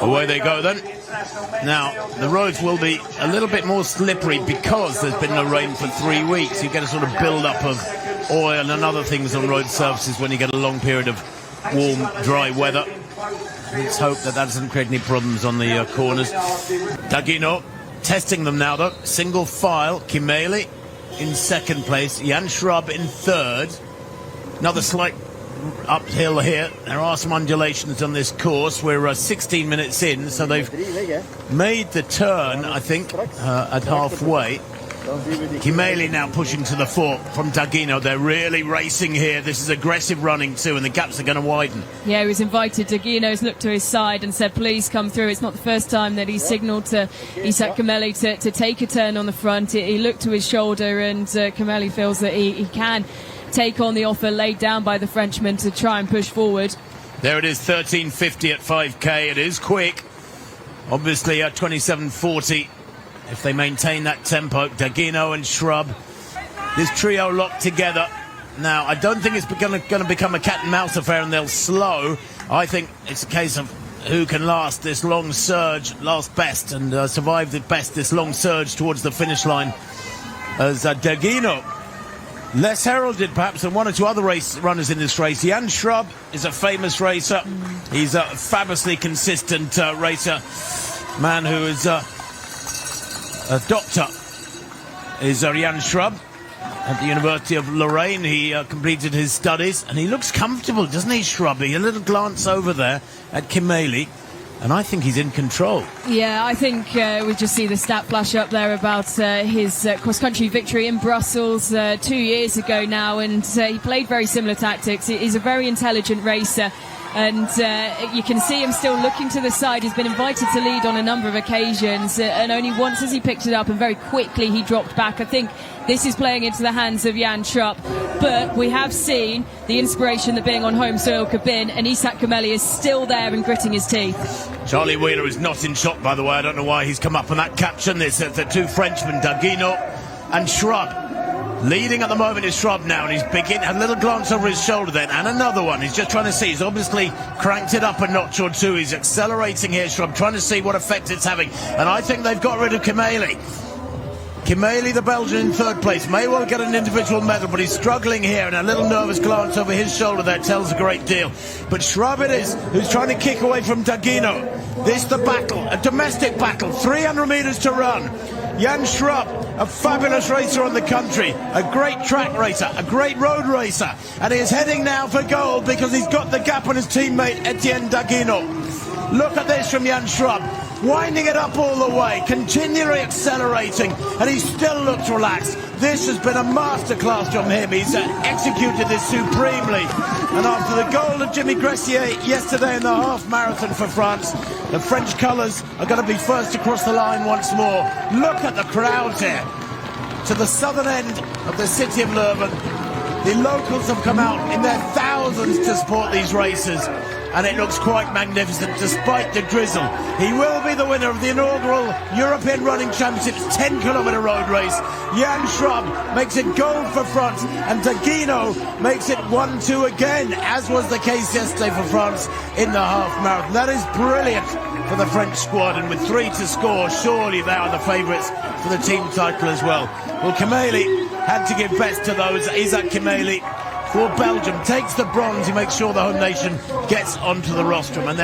Away they go then. Now, the roads will be a little bit more slippery because there's been no rain for 3 weeks. You get a sort of build-up of oil and other things on road surfaces when you get a long period of warm, dry weather. Let's hope that doesn't create any problems on the corners. Dagino testing them now, though. Single file. Kimeli in second place. Jan Schrubb in third. Another slight uphill here. There are some undulations on this course. We're 16 minutes in, so they've made the turn, I think, at halfway. Kimeli now pushing to the fore from Dagino. They're really racing here. This is aggressive running too, and the gaps are going to widen. Yeah, he was invited. Dagino's looked to his side and said, please come through. It's not the first time that he's signalled to Ishak Kimeli to take a turn on the front. He looked to his shoulder, and Kimeli feels that he can take on the offer laid down by the Frenchman to try and push forward. There it is, 13.50 at 5k. It is quick. Obviously at 27.40 if they maintain that tempo. Dagino and Schrubb, this trio locked together. Now, I don't think it's going to become a cat and mouse affair and they'll slow. I think it's a case of who can last this long surge, last best, and survive the best this long surge towards the finish line. As Dagino, less heralded perhaps than one or two other race runners in this race. Jan Schrubb is a famous racer. He's a fabulously consistent racer. Man who is a doctor is Jan Schrubb at the University of Lorraine. He completed his studies and he looks comfortable, doesn't he, Shrubby? A little glance over there at Kimeli, and I think he's in control. Yeah, I think we just see the stat flash up there about his cross-country victory in Brussels 2 years ago now, and he played very similar tactics. He's a very intelligent racer, and you can see him still looking to the side. He's been invited to lead on a number of occasions, and only once has he picked it up, and very quickly he dropped back. I think this is playing into the hands of Jan Schrubb, but we have seen the inspiration that being on home soil could bring, and Ishak Kimeli is still there and gritting his teeth. Charlie Wheeler is not in shot, by the way. I don't know why he's come up on that caption. There's the two Frenchmen, Dagino and Schrubb. Leading at the moment is Schrubb now, and he's a little glance over his shoulder then, and another one. He's just trying to see. He's obviously cranked it up a notch or two. He's accelerating here, Schrubb, trying to see what effect it's having. And I think they've got rid of Kimeli. Kimeli, the Belgian, in third place, may well get an individual medal, but he's struggling here, and a little nervous glance over his shoulder there tells a great deal. But Schrubb it is who's trying to kick away from Dagino. This the battle, a domestic battle, 300 metres to run. Jan Schrubb, a fabulous racer on the country, a great track racer, a great road racer, and he is heading now for gold because he's got the gap on his teammate Etienne Dagino. Look at this from Jan Schrubb, winding it up all the way, continually accelerating, and he still looks relaxed. This has been a masterclass from him. He's executed this supremely. And after the goal of Jimmy Gressier yesterday in the half marathon for France, the French colours are going to be first across the line once more. Look at the crowds here. To the southern end of the city of Leuven, the locals have come out in their thousands to support these races, and it looks quite magnificent despite the drizzle. He will be the winner of the inaugural European Running Championships 10-kilometre road race. Jan Schrubb makes it gold for France, and Dagino makes it 1-2 again, as was the case yesterday for France in the half marathon. That is brilliant for the French squad, and with 3 to score, surely they are the favourites for the team title as well. Well, Kimeli had to give best to those. Ishak Kimeli for Belgium takes the bronze. He makes sure the home nation gets onto the rostrum. And